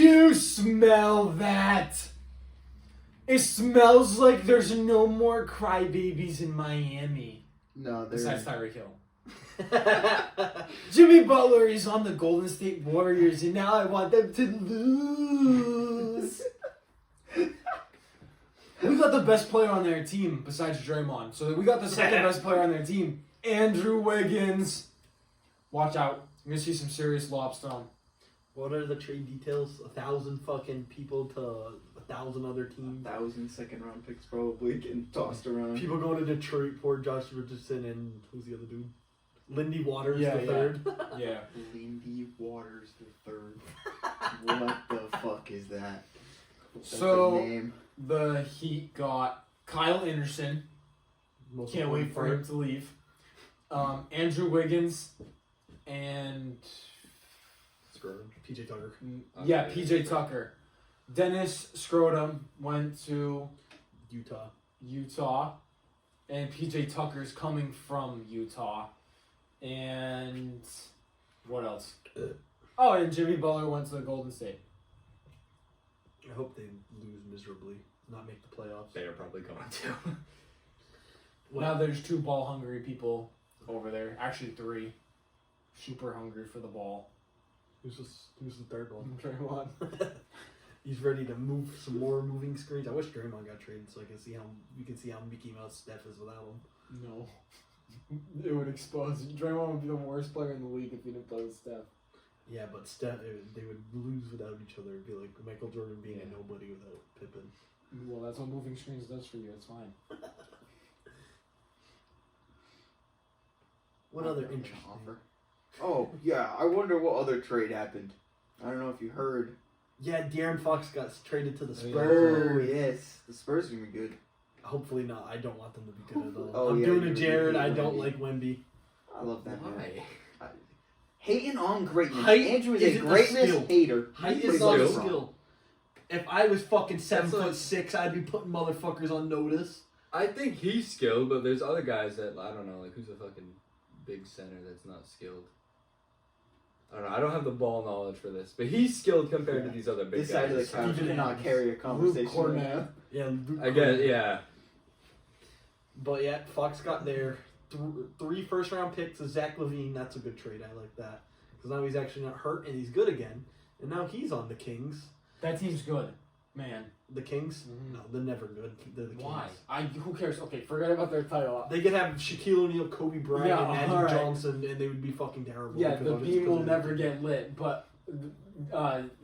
you smell that? It smells like there's no more crybabies in Miami. No, Besides Tyreek Hill. Jimmy Butler is on the Golden State Warriors, and now I want them to lose. We got the best player on their team besides Draymond. So we got the second best player on their team, Andrew Wiggins. Watch out. You're going to see some serious lobs thrown. What are the trade details? 1,000 fucking people to 1,000 other teams. 1,000 second-round picks probably getting tossed around. People going to Detroit for Josh Richardson and who's the other dude? Lindy Waters Yeah, the yeah. third. Yeah. Lindy Waters the third. What the fuck is that? That's So- a name. The Heat got Kyle Anderson. Most Can't wait for him important to leave. Andrew Wiggins and part. PJ Tucker. yeah, PJ Tucker. Dennis Scrotum went to Utah, and PJ Tucker's coming from Utah. And what else? Oh, and Jimmy Butler went to the Golden State. I hope they lose miserably, not make the playoffs. They are probably going to. Now there's 2 ball-hungry people over there. Actually 3. Super hungry for the ball. Who's the third one? Draymond. He's ready to move some more moving screens. I wish Draymond got traded so I can see how Mickey Mouse Steph is without him. No. It would expose you. Draymond would be the worst player in the league if he didn't play with Steph. Yeah, but Steph, they would lose without each other. It'd be like Michael Jordan being a nobody without Pippen. Well, that's what moving screens does for you. It's fine. What other interesting offer? Oh, yeah. I wonder what other trade happened. I don't know if you heard. Yeah, De'Aaron Fox got traded to the Oh, Spurs. yes. The Spurs are going to be good. Hopefully not. I don't want them to be good at all. Oh, I'm yeah, doing you it, Jared. hate I don't Wemby. like Wemby. I love that man. Why? Hating on greatness. Height Andrew is a isn't a greatness skill. hater. Height He's is not a wrong. skill. If I was fucking 7'6", like- I'd be putting motherfuckers on notice. I think he's skilled, but there's other guys that, I don't know, like who's a fucking big center that's not skilled? I don't know. I don't have the ball knowledge for this, but he's skilled compared to these other big This guys. side of the couch Steven cannot Adams. carry a conversation. Luke Cornett. Yeah, Luke I guess, Cornett. yeah. But yeah, Fox got there. 3 first-round picks of Zach LaVine. That's a good trade. I like that. Because now he's actually not hurt and he's good again. And now he's on the Kings. That team's good, man. The Kings? Mhm. No, they're never good. They're the Why? Kings. Who cares? Okay, forget about their title. They could have Shaquille O'Neal, Kobe Bryant, Yeah, and Magic alright. Johnson, and they would be fucking terrible. Yeah, because the of beam because will of never the- get lit, but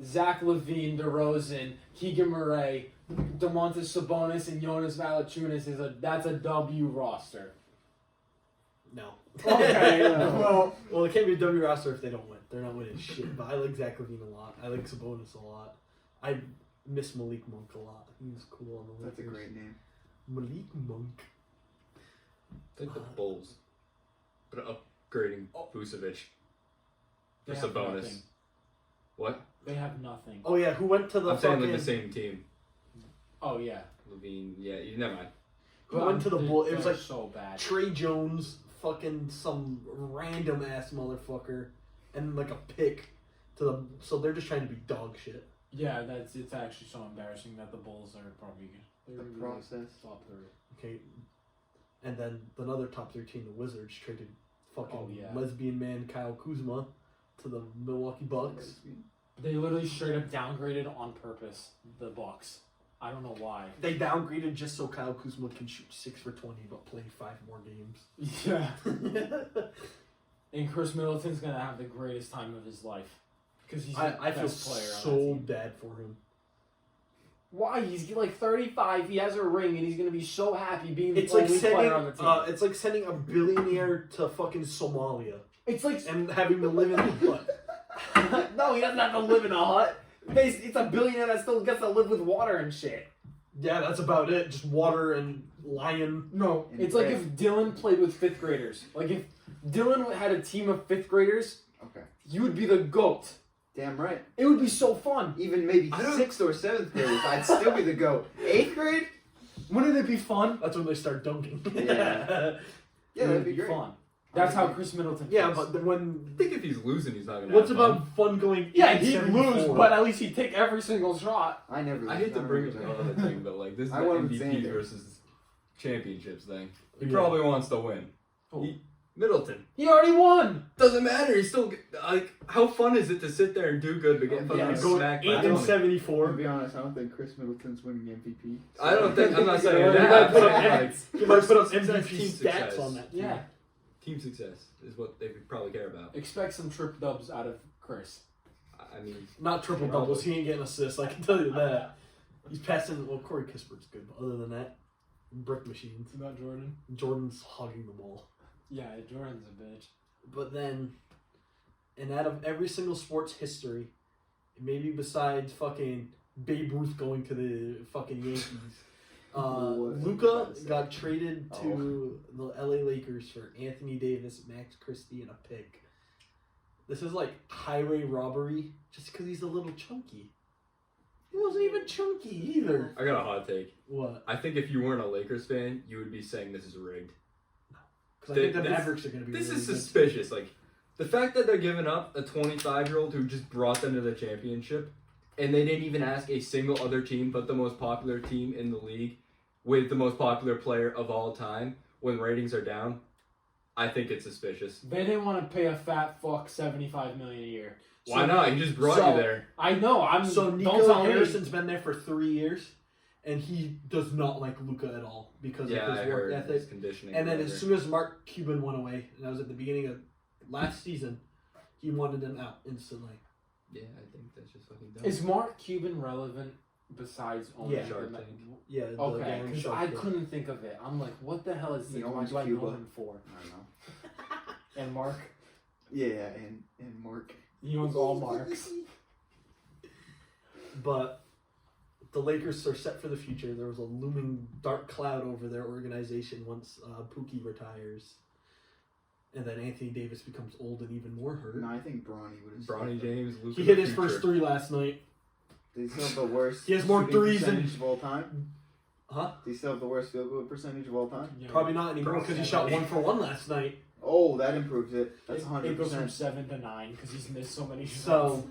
Zach LaVine, DeRozan, Keegan Murray, DeMontis Sabonis, and Jonas Valanciunas that's a W roster. No. Okay, well, Well, it can't be a W roster if they don't win. They're not winning shit. But I like Zach LaVine a lot. I like Sabonis a lot. I miss Malik Monk a lot. He was cool on the Lakers. That's a great name. Malik Monk. I think the Bulls. But upgrading Vucevic they for have Sabonis. nothing. What? They have nothing. Oh yeah, who went to the I'm saying fucking? like the same team. Oh yeah. Levine, yeah, you never mind. Who went to the Bull? It was They're like so bad. Trey Jones, fucking some random ass motherfucker, and like a pick to the. So they're just trying to be dog shit. Yeah, it's actually so embarrassing that the Bulls are probably The gonna be process. top 3. Okay, and then another top 3 team, the Wizards, traded fucking Oh, yeah. lesbian man Kyle Kuzma to the Milwaukee Bucks. They literally straight up downgraded on purpose the Bucks. I don't know why. They downgraded just so Kyle Kuzma can shoot 6 for 20, but play 5 more games. Yeah. And Chris Middleton's gonna have the greatest time of his life because he's the I feel best player on that so team. bad for him. Why? He's like 35. He has a ring, and he's gonna be so happy being the It's like only sending player on the team. it's like sending a billionaire to fucking Somalia It's like and having to live in the hut. no, he doesn't have to live in a hut. It's a billionaire that still gets to live with water and shit. Yeah, that's about it. Just water and lion. No, And it's like bread. if Dylan played with 5th graders. Like if Dylan had a team of 5th graders, Okay. you would be the GOAT. Damn right. It would be so fun. Even maybe I don't- 6th or 7th graders, I'd still be the GOAT. 8th grade? Wouldn't it be fun? That's when they start dunking. Yeah. Yeah, It would that'd be great. fun. That's how Chris Middleton. Yeah, plays. but when I think if he's losing, he's not gonna. what's have fun. about fun going? yeah, he'd 8-74? lose, but at least he'd take every single shot. I never. I hate to lose. bring I up don't another thing, but like this is the I wasn't saying MVP that. versus championships thing. He Yeah. probably wants to win. Who? Middleton. He already won. Doesn't matter. He's still like. How fun is it to sit there and do good but get fucking Yeah, Go smacked by 8 and Tony? 74. To be honest, I don't think Chris Middleton's winning MVP. I don't think. I'm not saying Yeah, that. you might I'm put saying, up like, You might put up success, MVP team stats success. on that. team. Yeah. Team success is what they probably care about. Expect some trip dubs out of Chris. I mean, Not triple doubles. He ain't getting assists. I can tell you that. He's passing. Well, Corey Kispert's good, but other than that, brick machines. About Jordan. Jordan's hogging the ball. Yeah, Jordan's a bitch. But then, and out of every single sports history, maybe besides fucking Babe Ruth going to the fucking Yankees, What? Luka got traded to the LA Lakers for Anthony Davis, Max Christie, and a pick. This is like highway robbery just because he's a little chunky. He wasn't even chunky either. I got a hot take. What? I think if you weren't a Lakers fan, you would be saying this is rigged. Because I think the This- Mavericks are going to be This really is good. suspicious. Like, the fact that they're giving up a 25-year-old who just brought them to the championship, and they didn't even ask a single other team but the most popular team in the league with the most popular player of all time when ratings are down, I think it's suspicious. They didn't want to pay a fat fuck $75 million a year. Why not? He just brought so- you there. I know. So don't Nico tell me. Harrison's been there for 3 years, and he does not like Luka at all because Yeah, of I his work heard ethic. his conditioning. And then whatever. as soon as Mark Cuban went away, and that was at the beginning of last season, he wanted him out instantly. Yeah, I think that's just fucking dumb. Is Mark Cuban relevant besides owning Yeah. Shark the Tank. Yeah, the guy Okay, in because Shark I Tank. couldn't think of it. I'm like, what the hell is He this? What owns do I know Cuba. him for? I don't know. And Mark? Yeah, and Mark. He owns all marks. But the Lakers are set for the future. There was a looming dark cloud over their organization once Pookie retires. And then Anthony Davis becomes old and even more hurt. No, I think Bronny would have. Bronny James, Luka He hit the his future. first 3 last night. Does he still have the worst? He has more shooting threes than- percentage of all time. Huh? Does he still have the worst field goal percentage of all time? Yeah. Probably not anymore because he shot 1 for 1 last night. Oh, that improves it. That's It goes from 100%. 7 to 9 because he's missed so many shots. So,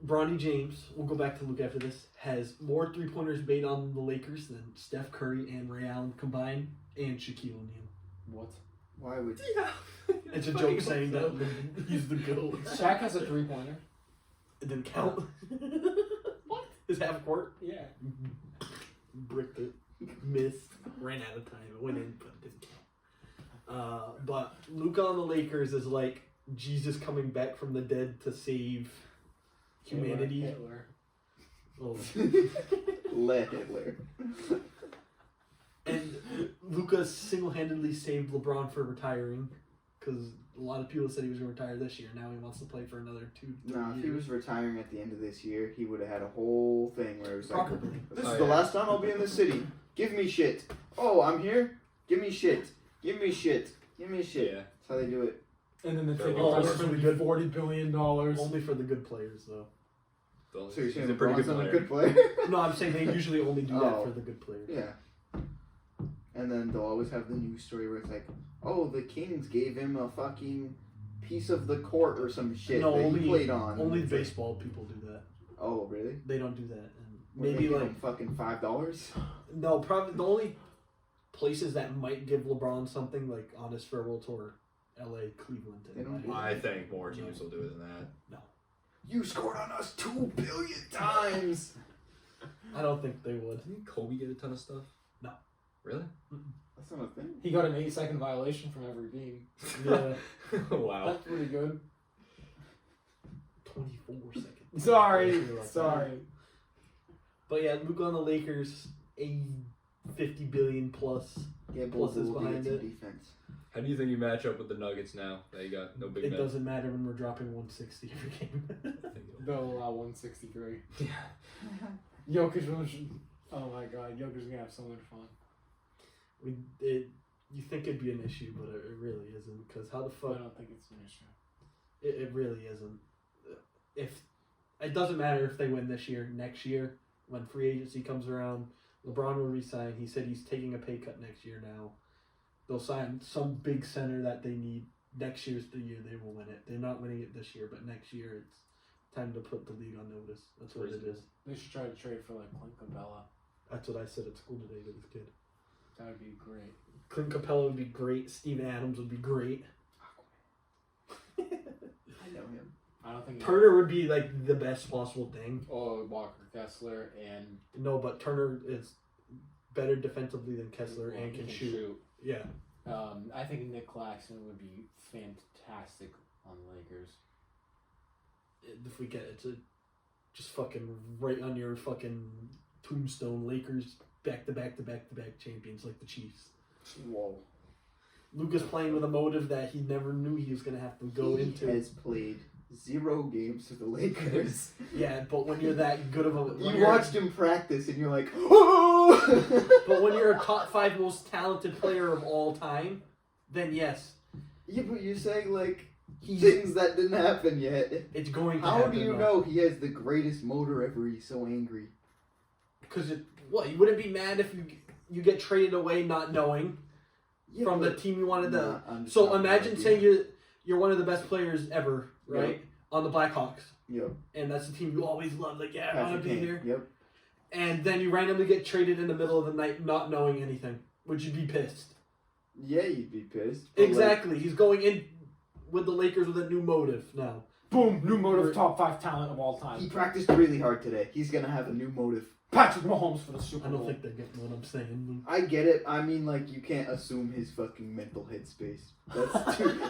Bronny James, we'll go back to Luke after this, has more 3-pointers made on the Lakers than Steph Curry and Ray Allen combined and Shaquille O'Neal. What? Why would? Yeah. It's a joke saying that he's the GOAT. Shaq has a 3-pointer. It didn't count. What? His half court. Yeah. Bricked it. Missed. Ran out of time. It went in, but it didn't count. But Luka on the Lakers is like Jesus coming back from the dead to save humanity. Hitler. Oh. Let Hitler. And Luka single-handedly saved LeBron for retiring because a lot of people said he was going to retire this year. Now he wants to play for another 2-3 No, if he years. was retiring at the end of this year, he would have had a whole thing where it was like, Probably. "This Oh, is the yeah. last time I'll be in the city. Give me shit. Oh, I'm here. Give me shit. Give me shit. Give me shit." Yeah. That's how they do it. And then the They're ticket all price for would the be good- $40 billion. Only for the good players, though. So So you're he's saying a pretty good LeBron's not player. a good player? No, I'm saying they usually only do that Oh. for the good players. Yeah. And then they'll always have the news story where it's like, oh, the Kings gave him a fucking piece of the court or some shit No, that only- he played on. Only It's like, baseball people do that. oh, really? They don't do that. And Would maybe they give like him fucking $5? no, probably the only places that might give LeBron something like on his farewell tour, L.A., Cleveland. They don't do I think more teams will do it than that. You scored on us 2 billion times. I don't think they would. Didn't Kobe get a ton of stuff? No. Really? That's not a thing. He got an 8-second violation from every game. Yeah, Wow. That's pretty good. 24 seconds. Sorry. Something like that. Sorry. But yeah, Luka on the Lakers, a 50 billion plus. Yeah, Plus Bulls is will be a behind team it. defense. How do you think you match up with the Nuggets now that you got no big It men? doesn't matter when we're dropping 160 every game. I think it'll- They'll allow 163. Yeah. Jokic will. Oh my god, Jokic's gonna have so much fun. You think it'd be an issue, but it really isn't. Because how the I fuck? don't think it's an issue. It really isn't. If it doesn't matter if they win this year, next year when free agency comes around, LeBron will resign. He said he's taking a pay cut next year now. They'll sign some big center that they need. Next year's the year they will win it. They're not winning it this year, but next year it's time to put the league on notice. That's what it is. They should try to trade for like Clint Capella. That's what I said at school today to this kid. That would be great. Clint Capella would be great. Steven Adams would be great. I know him. I don't think Turner would be like the best possible thing. Oh, Walker Kessler and No, but Turner is better defensively than Kessler and he can shoot. Yeah. I think Nick Claxton would be fantastic on the Lakers. If we get it to just fucking right on your fucking tombstone, Lakers back to back champions like the Chiefs. Whoa. Luka's playing with a motive that he never knew he was gonna have to go He into. has played 0 games for the Lakers. Yeah, but when you're that good of a You watched him practice and you're like, oh! but when you're a top 5 most talented player of all time, then yes, Yeah, but you're saying like he's things that didn't happen yet. it's going to How happen. do you know he has the greatest motor ever? He's so angry. Because what, you wouldn't be mad if you get traded away not knowing Yeah, from the but- team you wanted to. Nah, I'm just So not imagine gonna saying you're one of the best players ever, right? On the Blackhawks, Yep. and that's the team you always love. Like, yeah, I want Patrick to be Kane. here. Yep. And then you randomly get traded in the middle of the night, not knowing anything. Would you be pissed? Yeah, you'd be pissed. But, like, Exactly. He's going in with the Lakers with a new motive now. Boom! New motive, top 5 talent of all time. he practiced really hard today. He's gonna have a new motive. Patrick Mahomes for the Super I Bowl. don't think they're getting what I'm saying. I get it. I mean, like, you can't assume his fucking mental headspace.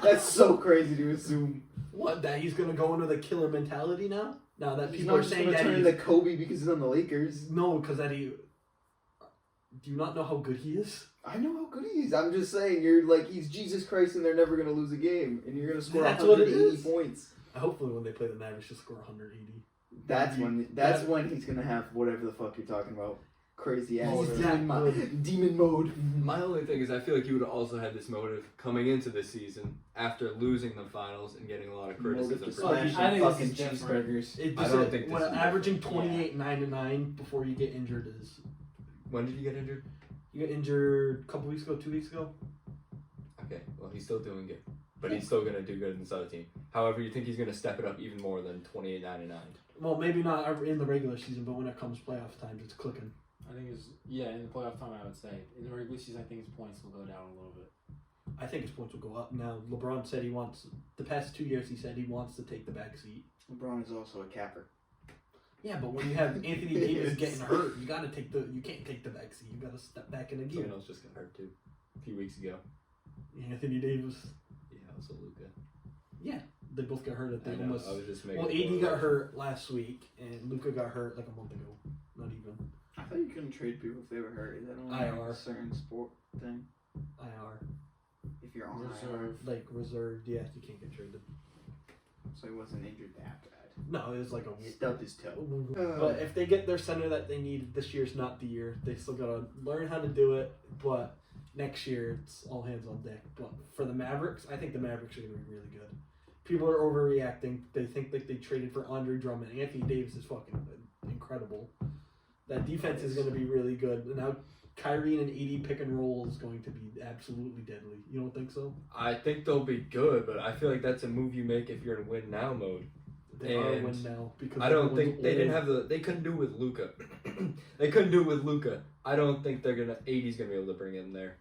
That's so crazy to assume. What, that he's going to go into the killer mentality now? Now that He's people not are just saying gonna that turn he's... into Kobe because he's on the Lakers. No, because that he... Do you not know how good he is? I know how good he is. I'm just saying, you're like, he's Jesus Christ and they're never gonna lose a game. And you're gonna score That's what it 180 is. points. Hopefully when they play the Mavericks, he'll score 180. That's when he's gonna have whatever the fuck you're talking about. Crazy ass He's that good. demon mode. My only thing is I feel like he would have also had this motive coming into this season after losing the finals and getting a lot of criticism Motive to for smash it. I think this fucking is different. cheeseburgers. I don't think this is averaging different. 28, 9-9 before you get injured is... When did he get injured? You got injured a couple weeks ago, 2 weeks ago? Okay, well he's still doing good. But he's still gonna do good in this other team. However, you think he's gonna step it up even more than 28-99. Well, maybe not in the regular season, but when it comes playoff times, it's clicking. I think it's in the playoff time. I would say in the regular season, I think his points will go down a little bit. I think his points will go up. Now, LeBron said he wants... The past 2 years, he said he wants to take the back seat. LeBron is also a capper. Yeah, but when you have Anthony Davis getting hurt, you can't take the back seat. You gotta step back in the gear. Someone else just got hurt too. A few weeks ago. Anthony Davis. Yeah, also Luka. Yeah, they both got hurt at the I know, almost. I was just making Well, more AD of got a- hurt last week, and Luka got hurt like a month ago. Not even. I thought you couldn't trade people if they were hurt. Is that only IR. a certain sport thing? IR, If you're on IR. Reserve. like reserved. Yeah, you can't get traded. So he wasn't injured that bad. No, it was like He a. stubbed his toe. But if they get their center that they need, this year's not the year. They still gotta learn how to do it. But next year, it's all hands on deck. But for the Mavericks, I think the Mavericks are gonna be really good. People are overreacting. They think like they traded for Andre Drummond. Anthony Davis is fucking incredible. That defense is going to be really good. And now Kyrie and AD pick and roll is going to be absolutely deadly. You don't think so? I think they'll be good, but I feel like that's a move you make if you're in win now mode. They are And win now because I don't everyone's think they didn't old. have they couldn't do it with Luka. They couldn't do it with Luka. I don't think AD's gonna be able to bring him there.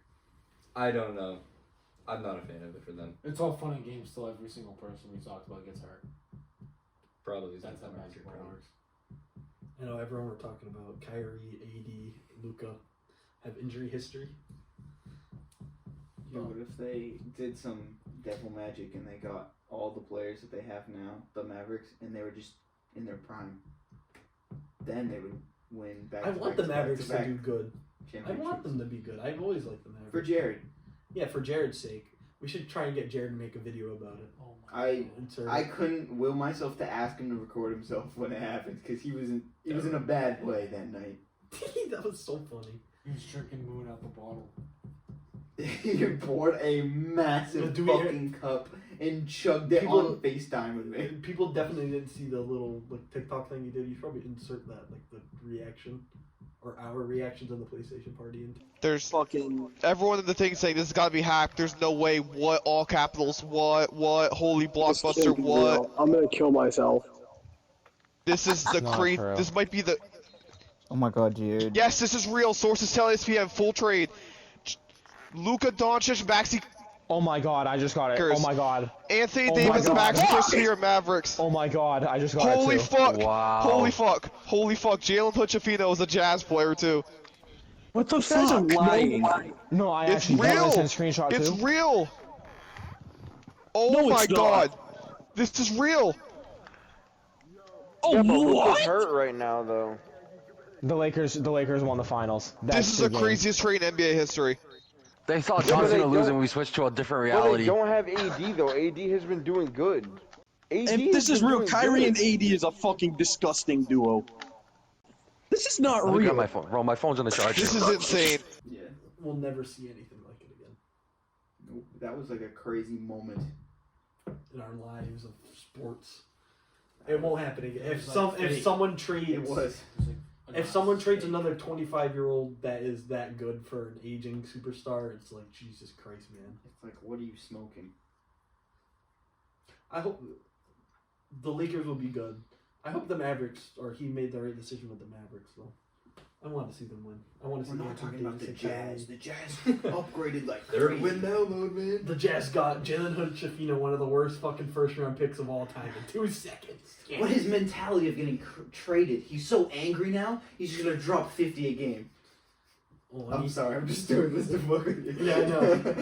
I don't know. I'm not a fan of it for them. It's all fun and games till every single person we talked about gets hurt. Probably That's how basketball works. I know everyone we're talking about, Kyrie, AD, Luka, have injury history. Yeah, but if they did some devil magic and they got all the players that they have now, the Mavericks, and they were just in their prime, then they would win back. I want the Mavericks to do good. I want them to be good. I've always liked the Mavericks. For Jared. Yeah, for Jared's sake. We should try and get Jared to make a video about it. Oh my I couldn't will myself to ask him to record himself when it happened because he was in a bad way that night. That was so funny. He was drinking Moon out the bottle. He poured a massive Do we hear- fucking cup and chugged it People- on FaceTime with me. People definitely didn't see the little like TikTok thing you did. You should probably insert that, like the reaction, or our reactions on the PlayStation party. And There's Fucking. everyone in the thing saying this has got to be hacked. There's no way. What? All capitals. What? Holy This blockbuster. can't be What? real. I'm gonna kill myself. This is the Not true. This might be the. Oh my god, dude. Yes, this is real. Sources tell SPM full trade. Luka Doncic, Maxi, Oh my god, I just got it. Lakers. Oh my god. Anthony Oh my Davis, God. Maxi Christie, or Mavericks. Oh my god, I just got Holy it too. fuck! Wow. Holy fuck! Holy fuck! Jalen Hood-Schifino is a Jazz player too. What the You guys are lying. No, I It's actually got real. this in screenshot It's too. real. Oh No, my it's not. god! This is real. Oh, Yeah, but what? Luka's hurt right now, though. The Lakers won the finals. This is the game. craziest trade in NBA history. They thought Yeah, but Johnson they would lose don't- and we switched to a different Well, they reality. don't have AD, though. AD has been doing good. AD And has this is been real. doing Kyrie good. and AD is a fucking disgusting duo. This is not Let me grab real. my phone. Bro, my phone's on the charger. This is insane. Yeah. we'll never see anything like it again Nope. That was like a crazy moment. in our lives of sports. It won't happen again. It If was some like if fake. someone trades It was. if someone trades another 25-year-old that is that good for an aging superstar, it's like Jesus Christ, man. It's like, what are you smoking? I hope the Lakers will be good. I hope the Mavericks, or he made the right decision with the Mavericks, though. I want to see them win. I want to see We're not Anthony talking about the Davis and Jazz. Kyrie. The Jazz upgraded like They're crazy. win now mode, man. The Jazz got Jalen Hood-Schifino, one of the worst fucking first-round picks of all time, in 2 seconds. What his mentality of getting traded? He's so angry now. He's just gonna drop 50 a game. Oh, I'm sorry. I'm just doing this to fuck with you. Yeah, I know.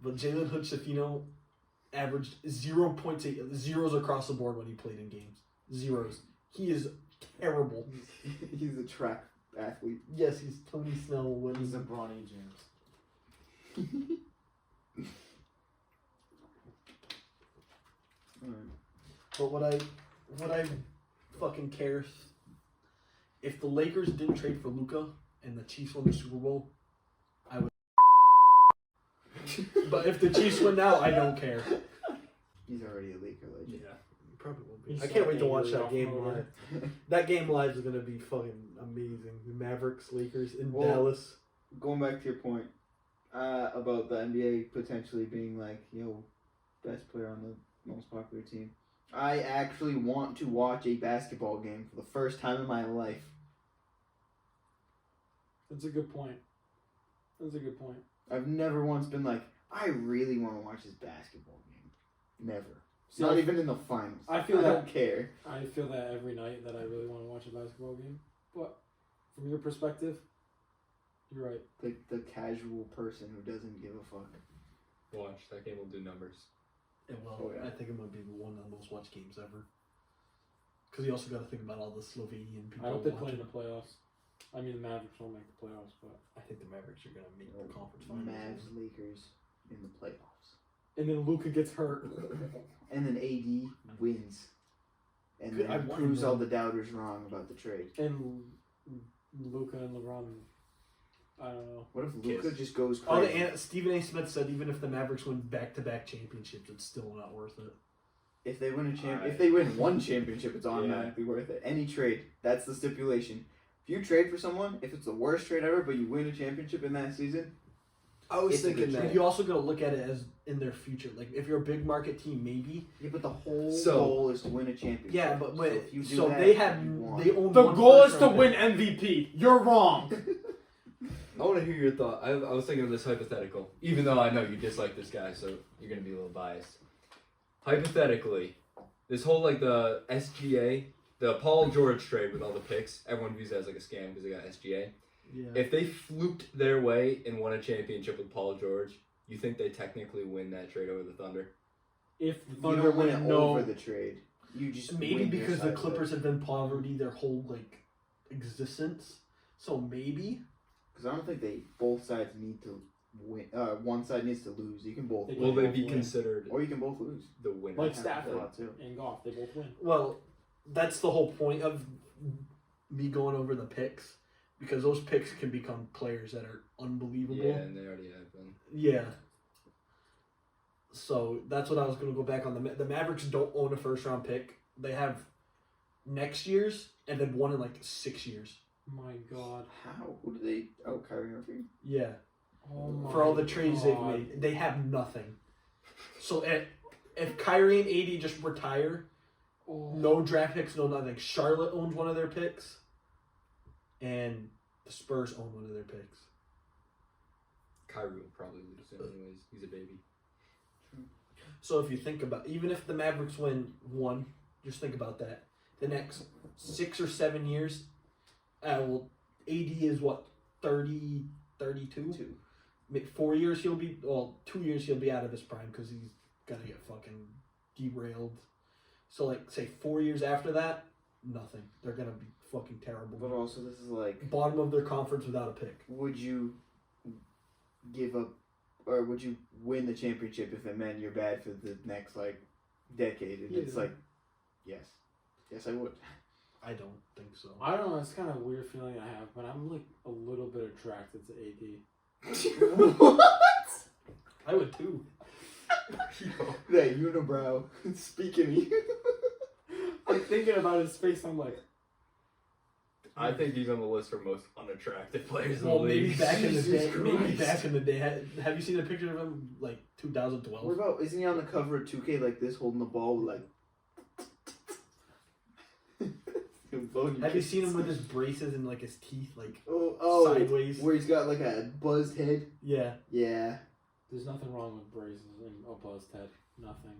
But Jalen Hood-Schifino averaged 0 points, zeros across the board when he played in games. Zeros. He is terrible. He's a track athlete. Yes, he's Tony Snell when He's a Bronny James. But what I fucking care if the Lakers didn't trade for Luka and the Chiefs won the Super Bowl, I would. But if the Chiefs win now, I don't care. He's already a Laker legend. Yeah, probably will be. He's I can't so wait to watch angry that off game motor. live. That game live is gonna be fucking amazing. The Mavericks, Lakers in Well, Dallas. Going back to your point about the NBA potentially being like, best player on the most popular team. I actually want to watch a basketball game for the first time in my life. That's a good point. That's a good point. I've never once been like, I really want to watch this basketball game. Never. See, Not I- even in the finals. I feel don't that- care. I feel that every night that I really want to watch a basketball game. But from your perspective, you're right. The casual person who doesn't give a fuck. Watch, that game will do numbers. It will. Oh, yeah. I think it might be one of the most watched games ever. Because you also got to think about all the Slovenian people. I hope they play in watching. the playoffs. I mean, the Mavericks won't make the playoffs, but I think the Mavericks are gonna make the conference finals. Mavs, Lakers in the playoffs. and then Luka gets hurt. And then AD wins. And Good, I then want proves him. all the doubters wrong about the trade. And Luka and LeBron, I don't know. What if Luka Kiss. just goes Oh, crazy? Stephen A. Smith said even if the Mavericks win back-to-back championships, it's still not worth it. If they win a Alright. if they win one championship, it's automatically worth it. Any trade, that's the stipulation. If you trade for someone, if it's the worst trade ever, but you win a championship in that season, I was It's a thinking good that. trade. You also got to look at it as in their future. Like if you're a big market team, maybe. yeah, but the whole So- goal is to win a championship. Yeah, but so if you do so that, they have you won. they own. The one goal is to first-round win pick. MVP. You're wrong. I want to hear your thought. I was thinking of this hypothetical, even though I know you dislike this guy, so you're gonna be a little biased. Hypothetically, this whole like the SGA, the Paul George trade with all the picks, everyone views that as like a scam because they got SGA. Yeah. If they fluked their way and won a championship with Paul George, you think they technically win that trade over the Thunder? If the You Thunder don't win win, it no. over the trade. You just Maybe win your because side the of Clippers have been poverty their whole like existence, so maybe. Because I don't think both sides need to win. One side needs to lose. You can both They win, Will they both be win. considered or you can both lose. the winner? Like Happens a Stafford lot, too. and Goff, they both win. Well, that's the whole point of me going over the picks because those picks can become players that are unbelievable. Yeah, and they already have been. Yeah. So that's what I was going to go back on. The Mavericks don't own a first round pick. They have next year's and then one in like 6 years. My God. How? Who did they? Oh, Kyrie Irving. Yeah. Oh my For all the trades they've God. made, they have nothing. So if Kyrie and AD just retire, Oh. no draft picks, no nothing. Charlotte owns one of their picks, and the Spurs own one of their picks. Kyrie will probably lose him anyways. He's a baby. So if you think about, even if the Mavericks win one, just think about that. The next 6 or 7 years, well, AD is what, 30, 32? 4 years he'll be, 2 years he'll be out of his prime because he's gonna get fucking derailed. So like, say 4 years after that, nothing. They're gonna be fucking terrible. But also, this is like, Bottom of their conference without a pick. would you give up, or would you win the championship if it meant you're bad for the next like decade? And it's Yeah. like, yes, I would. I don't think so. I don't know. It's kind of a weird feeling I have, but I'm like a little bit attracted to AD. What? I would too. That unibrow. Speaking of you. I'm thinking about his face. I'm like, I think he's on the list for most unattractive players in Well, the maybe league. back in the Jesus day. Maybe Christ. back in the day. Have you seen a picture of him like 2012? What about, isn't he on the cover of 2K like this, holding the ball with, like? Have you seen him with his braces and like his teeth like oh, sideways? where he's got like a buzzed head? Yeah. Yeah. there's nothing wrong with braces and a buzzed head. Nothing.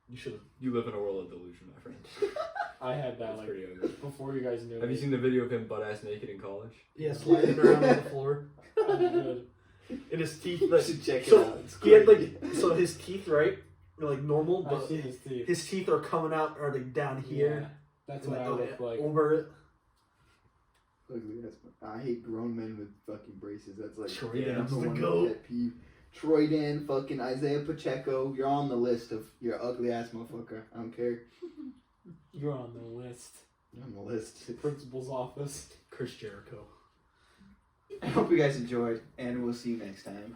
You should have. You live in a world of delusion, my friend. I had that That's like pretty ugly. before you guys knew. Have you me. seen the video of him butt ass naked in college? Yeah, sliding around on the floor. Oh, good. And his teeth. You Like, should check it so out. It's he had great. like so his teeth right, are like normal, I but see his teeth. his teeth are coming out or like down here. Yeah, that's and, what I look like. over it. Ugly ass. I hate grown men with fucking braces. That's like Troy Yeah, Dan's number the one goat. pet peeve. Troy Dan, fucking Isaiah Pacheco. You're on the list of your ugly ass motherfucker. I don't care. You're on the list. You're on the list. Principal's office. Chris Jericho. I hope you guys enjoyed, and we'll see you next time.